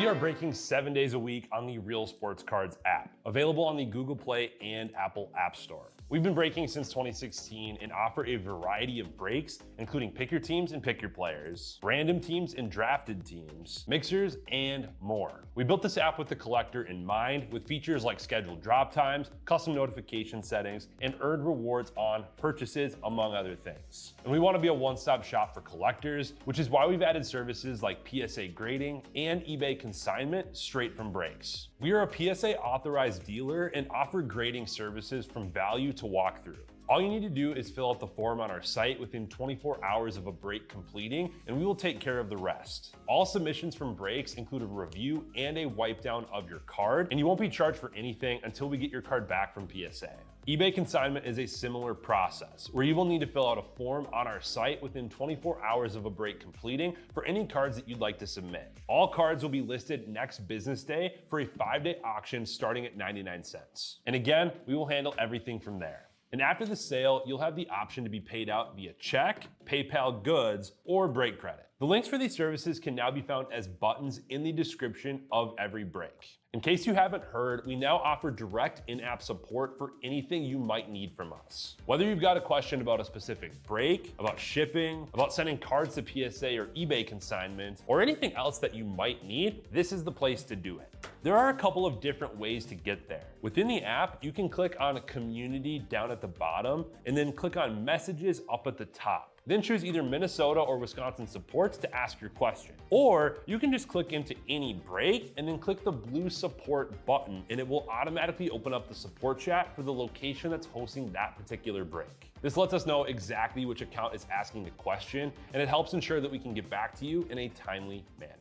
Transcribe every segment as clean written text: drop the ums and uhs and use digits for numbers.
We are breaking 7 days a week on the Real Sports Cards app, available on the Google Play and Apple App Store. We've been breaking since 2016 and offer a variety of breaks, including pick your teams and pick your players, random teams and drafted teams, mixers, and more. We built this app with the collector in mind, with features like scheduled drop times, custom notification settings, and earned rewards on purchases, among other things. And we want to be a one-stop shop for collectors, which is why we've added services like PSA grading and eBay consignment straight from breaks. We are a PSA authorized dealer and offer grading services from value to walkthrough. All you need to do is fill out the form on our site within 24 hours of a break completing, and we will take care of the rest. All submissions from breaks include a review and a wipe down of your card, and you won't be charged for anything until we get your card back from PSA. eBay consignment is a similar process, where you will need to fill out a form on our site within 24 hours of a break completing for any cards that you'd like to submit. All cards will be listed next business day for a 5-day auction starting at 99 cents. And again, we will handle everything from there. And after the sale, you'll have the option to be paid out via check, PayPal goods, or break credit. The links for these services can now be found as buttons in the description of every break. In case you haven't heard, we now offer direct in-app support for anything you might need from us. Whether you've got a question about a specific break, about shipping, about sending cards to PSA or eBay consignment, or anything else that you might need, this is the place to do it. There are a couple of different ways to get there. Within the app, you can click on Community down at the bottom, and then click on Messages up at the top. Then choose either Minnesota or Wisconsin supports to ask your question. Or you can just click into any break and then click the blue support button, and it will automatically open up the support chat for the location that's hosting that particular break. This lets us know exactly which account is asking the question, and it helps ensure that we can get back to you in a timely manner.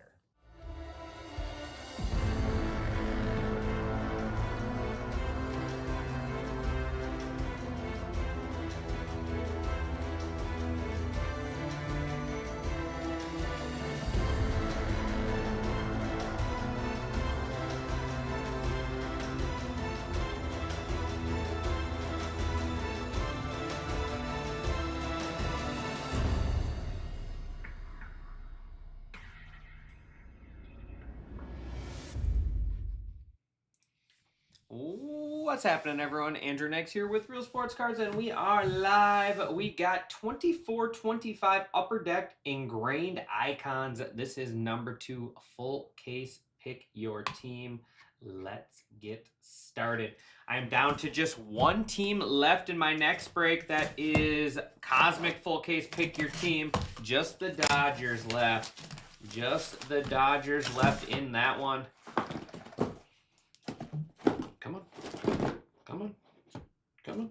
What's happening, everyone? Andrew Nex here with Real Sports Cards, and we are live. We got 24-25 Upper Deck Engrained Icons. This is number 2, full case. Pick your team. Let's get started. I'm down to just one team left in my next break. That is Cosmic Full Case Pick Your Team. Just the Dodgers left. Just the Dodgers left in that one. Come on. Come on. Come on.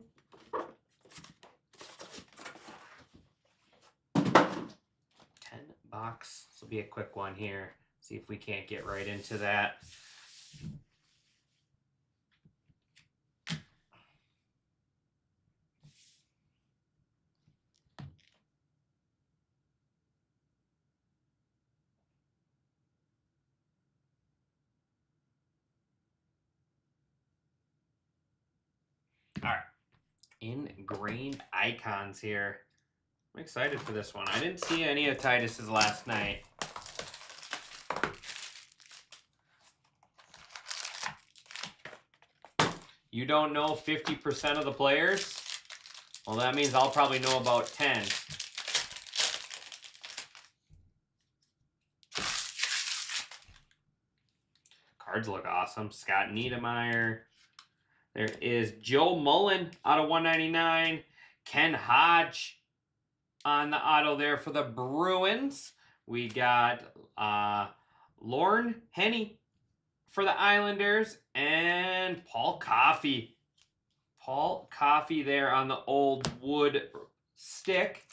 10 box. This will be a quick one here. See if we can't get right into that. All right, Engrained Icons here. I'm excited for this one. I didn't see any of Titus's last night. You don't know 50% of the players? Well, that means I'll probably know about 10. Cards look awesome. Scott Niedermeyer. There is Joe Mullen out of 199. Ken Hodge on the auto there for the Bruins. We got Lorne Henney for the Islanders. And Paul Coffey. Paul Coffey there on the old wood stick.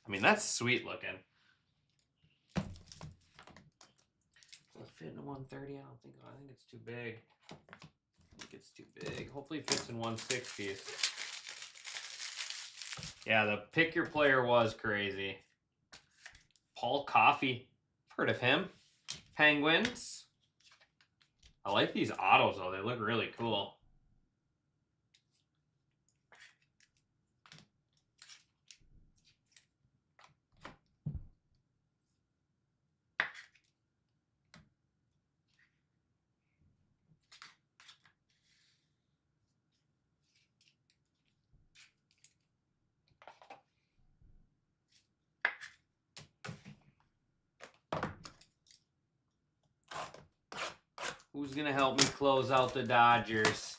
I mean, that's sweet looking. Fit in a 130. I think it's too big. I think it's too big. Hopefully it fits in 160s. Yeah, the pick your player was crazy. Paul Coffey. Heard of him. Penguins. I like these autos though. They look really cool. Who's going to help me close out the Dodgers?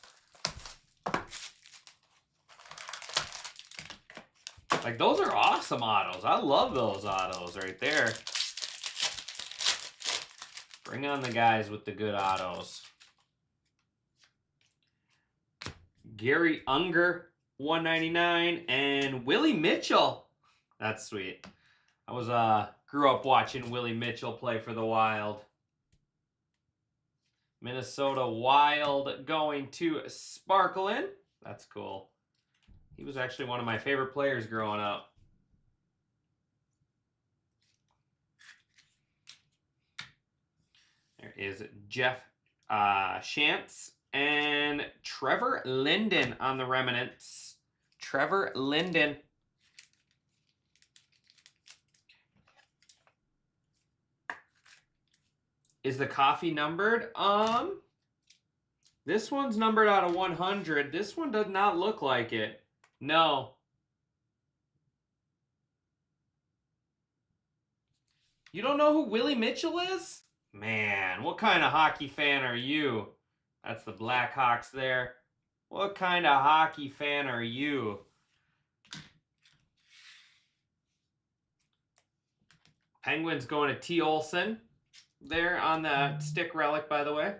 Like, those are awesome autos. I love those autos right there. Bring on the guys with the good autos. Gary Unger, 199, and Willie Mitchell. That's sweet. I was grew up watching Willie Mitchell play for the Wild. Minnesota Wild going to Sparklin. That's cool. He was actually one of my favorite players growing up. There is Jeff Shantz and Trevor Linden on the Remnants. Trevor Linden. Is the coffee numbered? This one's numbered out of 100. This one does not look like it. No. You don't know who Willie Mitchell is? Man, what kind of hockey fan are you? That's the Blackhawks there. What kind of hockey fan are you? Penguins going to T. Olson there on the stick relic, by the way.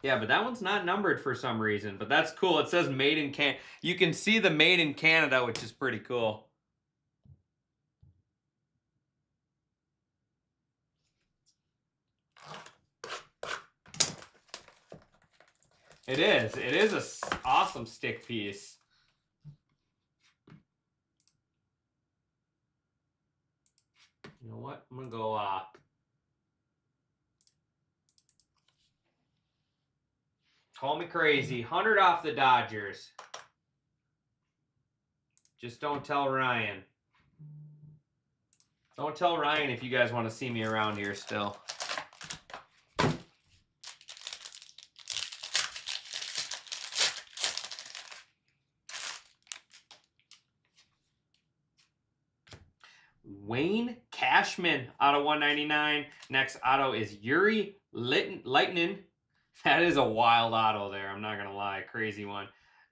Yeah, but that one's not numbered for some reason, but that's cool. It says made in Canada. You can see the made in Canada, which is pretty cool. It is. It is an awesome stick piece. You know what? I'm going to go call me crazy. 100 off the Dodgers. Just don't tell Ryan. Don't tell Ryan if you guys want to see me around here still. Wayne Cashman out of 199. Next auto is Yuri Lightnin. That is a wild auto there. I'm not going to lie. Crazy one.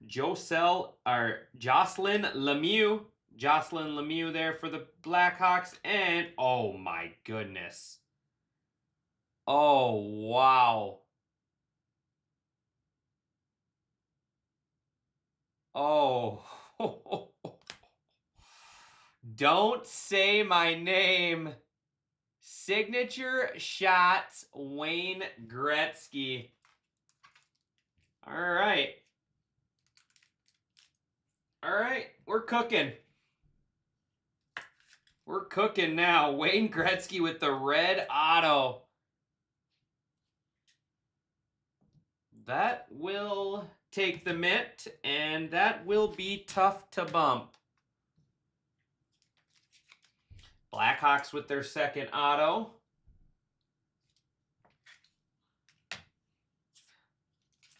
Jocelyn Lemieux. Jocelyn Lemieux there for the Blackhawks. And, oh my goodness. Oh, wow. Oh. Don't say my name. Signature shots, Wayne Gretzky. All right. All right, we're cooking. We're cooking now. Wayne Gretzky with the red auto. That will take the mitt, and that will be tough to bump. Blackhawks with their second auto.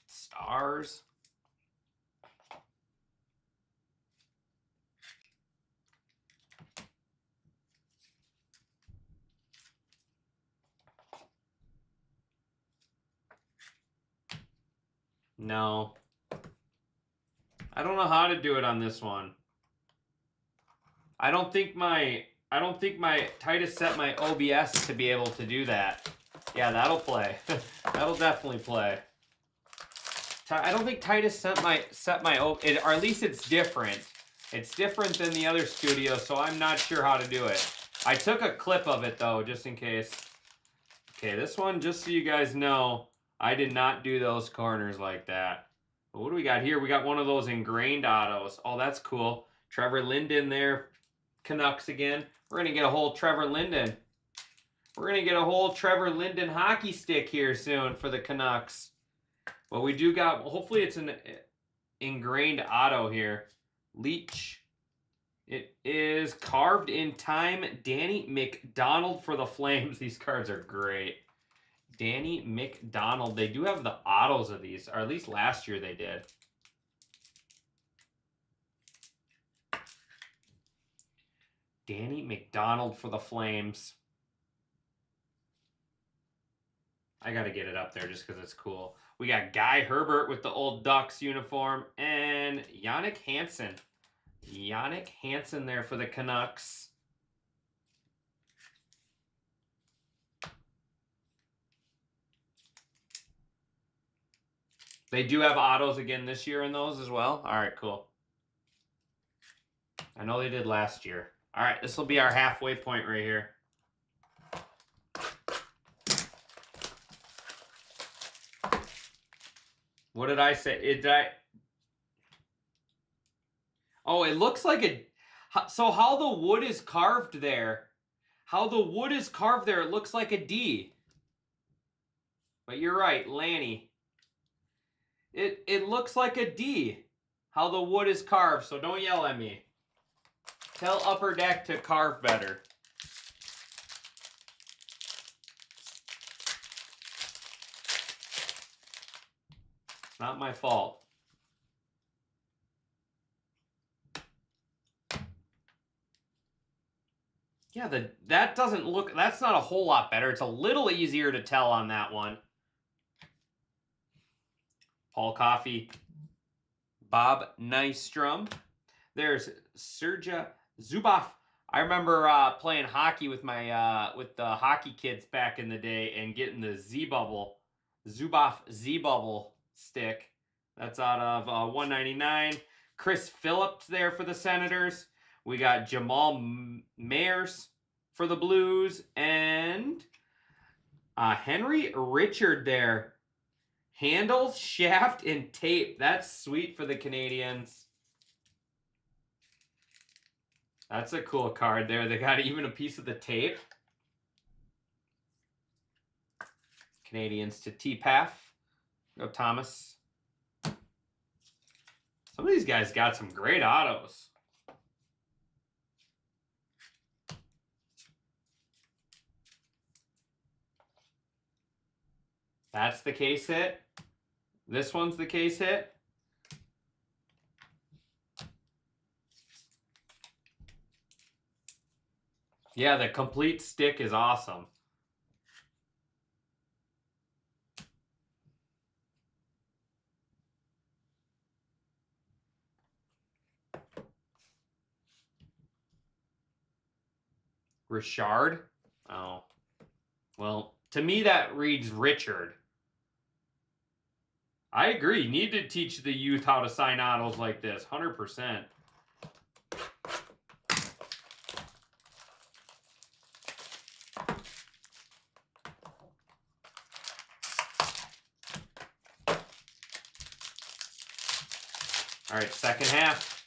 Stars. No. I don't know how to do it on this one. I don't think my Titus set my OBS to be able to do that. Yeah, that'll play. That'll definitely play. I don't think Titus set my or at least it's different. It's different than the other studio, so I'm not sure how to do it. I took a clip of it though, just in case. Okay, this one, just so you guys know, I did not do those corners like that. But what do we got here? We got one of those Engrained autos. Oh, that's cool. Trevor Linden there. Canucks again. We're going to get a whole Trevor Linden. We're going to get a whole Trevor Linden hockey stick here soon for the Canucks. But we do got, hopefully it's an Engrained auto here. Leach. It is carved in time. Danny McDonald for the Flames. These cards are great. Danny McDonald. They do have the autos of these, or at least last year they did. Danny McDonald for the Flames. I got to get it up there just because it's cool. We got Guy Herbert with the old Ducks uniform and Yannick Hansen. Yannick Hansen there for the Canucks. They do have autos again this year in those as well. All right, cool. I know they did last year. All right, this will be our halfway point right here. What did I say? Oh, it looks like it. So how the wood is carved there, it looks like a D. But you're right, Lanny. It looks like a D. How the wood is carved, so don't yell at me. Tell Upper Deck to carve better. Not my fault. Yeah, that doesn't look, that's not a whole lot better. It's a little easier to tell on that one. Paul Coffey, Bob Nystrom. There's Sergei Zubov. I remember playing hockey with my with the hockey kids back in the day and getting the Z-Bubble, Zubov Z-Bubble stick. That's out of 199. Chris Phillips there for the Senators. We got Jamal Mayers for the Blues and Henry Richard there. Handles, shaft, and tape. That's sweet for the Canadians. That's a cool card there. They got even a piece of the tape. Canadians to TPAF. Go Thomas. Some of these guys got some great autos. That's the case hit. This one's the case hit. Yeah, the complete stick is awesome. Richard? Oh. Well, to me that reads Richard. I agree. You need to teach the youth how to sign autos like this. 100%. All right, second half.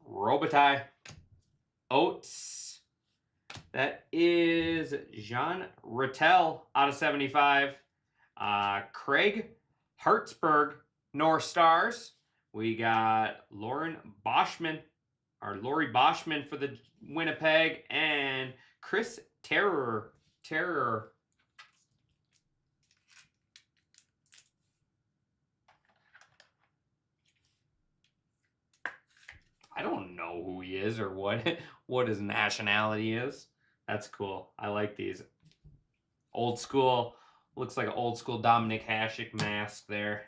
Robitaille. Oates. That is Jean Rattel out of 75. Craig Hartsburg, North Stars. We got Laurie Boschman for the Winnipeg, and Chris Terror. I don't know who he is or what his nationality is. That's cool. I like these. Old school. Looks like an old school Dominic Hasek mask there.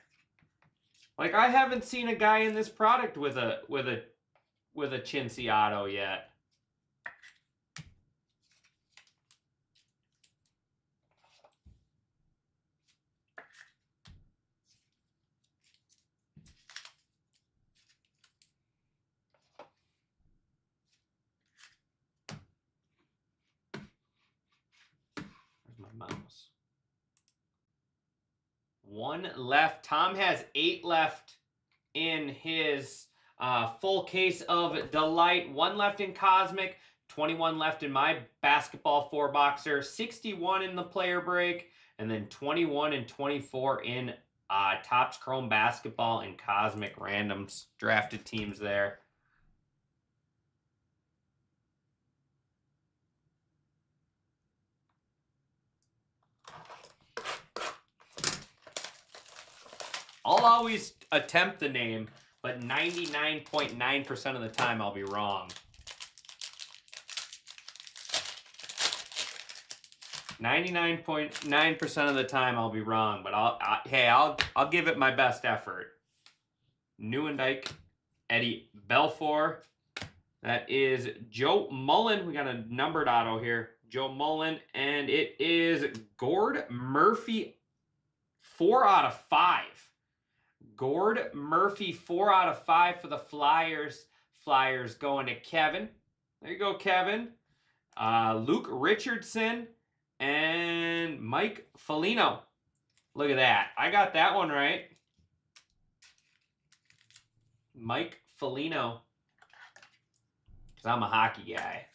Like, I haven't seen a guy in this product with a chintzy auto yet. Where's my mouse? One left. Tom has 8 left in his full case of Delight. 1 left in Cosmic. 21 left in my Basketball 4-boxer. 61 in the Player Break. And then 21 and 24 in Topps Chrome Basketball and Cosmic Randoms. Drafted teams there. I'll always attempt the name. but 99.9% of the time I'll be wrong. 99.9% of the time I'll be wrong, but I'll give it my best effort. Nieuwendyk, Eddie Belfour. That is Joe Mullen. We got a numbered auto here. Joe Mullen, and it is Gord Murphy, 4 out of 5. Gord Murphy, 4 out of 5 for the Flyers. Flyers going to Kevin. There you go, Kevin. Luke Richardson and Mike Foligno. Look at that. I got that one right. Mike Foligno. Because I'm a hockey guy.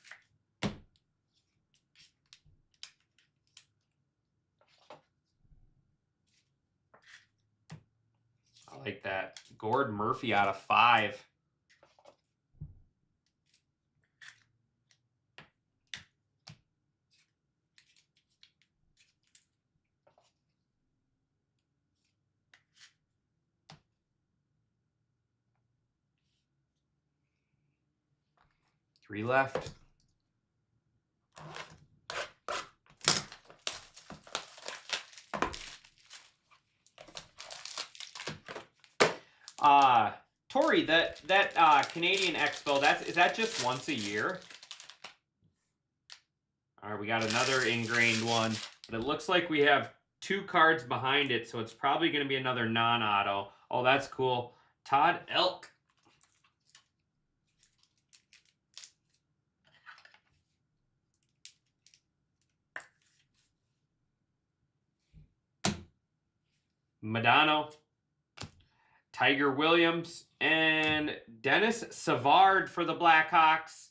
I like that. Gord Murphy out of 5. Three left. Tori, that Canadian Expo, is that just once a year? All right, we got another ingrained one, but it looks like we have 2 cards behind it, so it's probably going to be another non-auto. Oh, that's cool. Todd Elk. Madano, Tiger Williams, and Dennis Savard for the Blackhawks.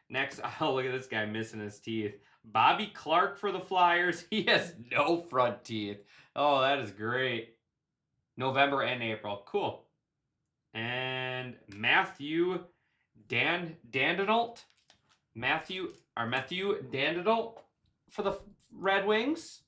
Next, oh, look at this guy missing his teeth. Bobby Clark for the Flyers. He has no front teeth. Oh, that is great. November and April. Cool. And Matthew Dandinault. Matthew Dandinault for the Red Wings.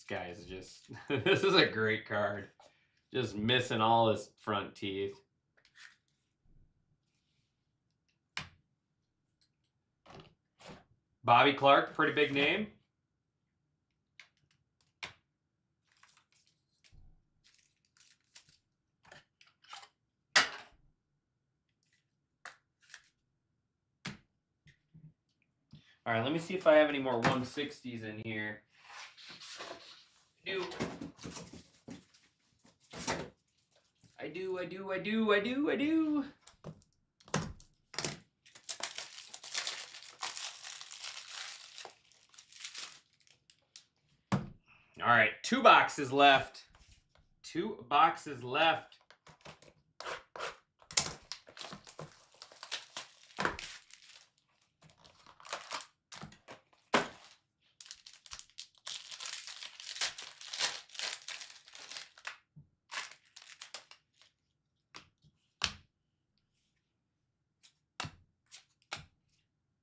Guy is just this is a great card. Just missing all his front teeth. Bobby Clark, pretty big name. All right, let me see if I have any more 160s in here. I do. All right, 2 boxes left. 2 boxes left.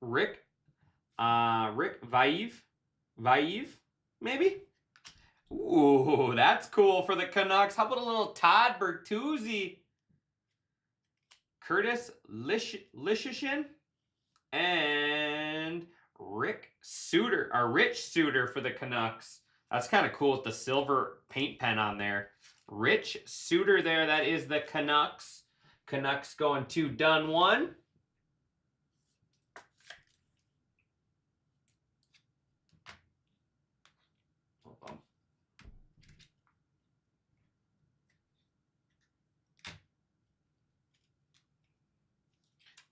Rick Vaive, maybe? Ooh, that's cool for the Canucks. How about a little Todd Bertuzzi? Curtis Lishishin and Rich Suter for the Canucks. That's kind of cool with the silver paint pen on there. Rich Suter there. That is the Canucks. Canucks going to done 1.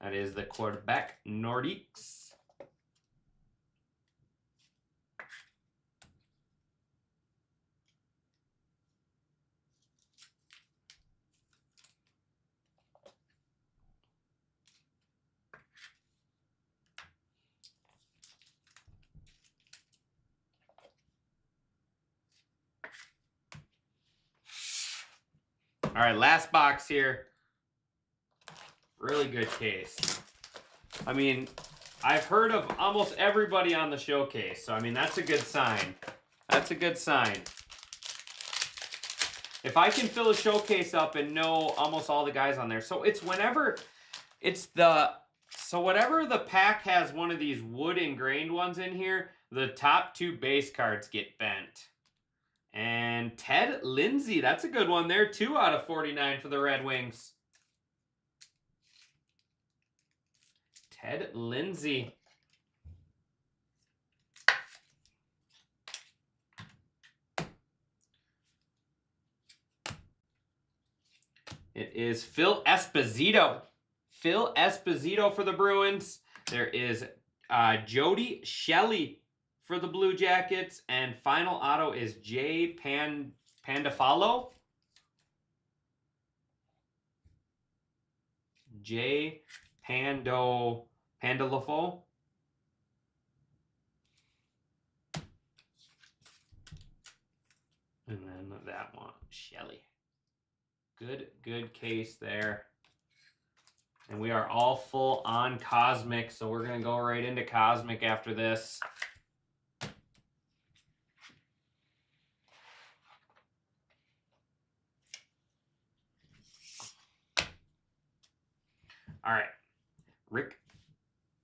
That is the quarterback Nordiques. All right, last box here. Really good case. I mean, I've heard of almost everybody on the showcase, so I mean, that's a good sign. That's a good sign. If I can fill a showcase up and know almost all the guys on there. So it's whenever it's whatever the pack has one of these wood engrained ones in here, the top 2 base cards get bent. And Ted Lindsay, that's a good one there. 2 out of 49 for the Red Wings. Ted Lindsay. It is Phil Esposito. Phil Esposito for the Bruins. There is Jody Shelley for the Blue Jackets. And final auto is Jay Pandafalo. Jay Pandolfo. And then that one, Shelley. Good case there. And we are all full on Cosmic, so we're going to go right into Cosmic after this. All right. Rick,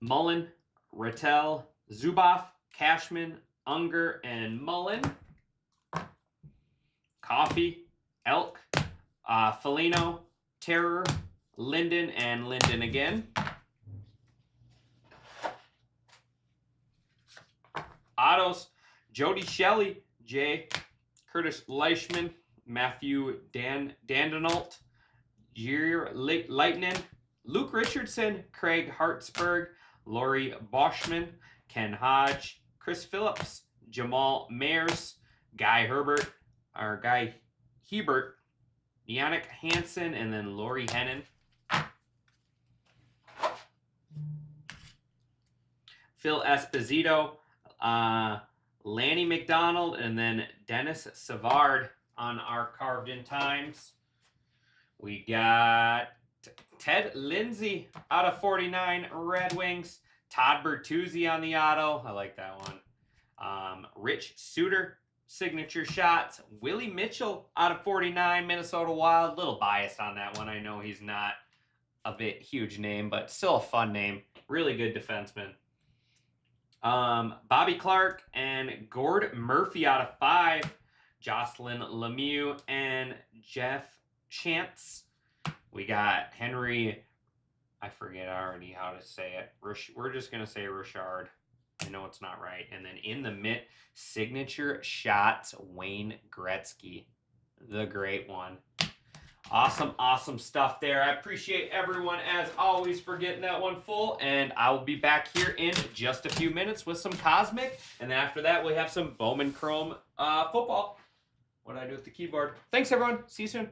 Mullen, Rattel, Zuboff, Cashman, Unger, and Mullen. Coffee, Elk, Felino, Terror, Linden, and Linden again. Autos, Jody Shelley, Jay, Curtis Leishman, Matthew Dandenault, Jair Lightnin, Luke Richardson, Craig Hartsburg, Laurie Boschman, Ken Hodge, Chris Phillips, Jamal Mayers, Guy Hebert, Yannick Hansen, and then Laurie Hennon. Phil Esposito, Lanny McDonald, and then Dennis Savard on our Carved in Times. We got Ted Lindsay out of 49 Red Wings. Todd Bertuzzi on the auto. I like that one. Rich Suter, signature shots. Willie Mitchell out of 49 Minnesota Wild. Little biased on that one. I know he's not a bit huge name, but still a fun name. Really good defenseman. Bobby Clark and Gord Murphy out of 5. Jocelyn Lemieux and Jeff Chance. We got Henry, I forget already how to say it. We're just going to say Richard. I know it's not right. And then in the mitt, signature shots, Wayne Gretzky. The great one. Awesome stuff there. I appreciate everyone, as always, for getting that one full. And I will be back here in just a few minutes with some Cosmic. And then after that, we have some Bowman Chrome football. What do I do with the keyboard? Thanks, everyone. See you soon.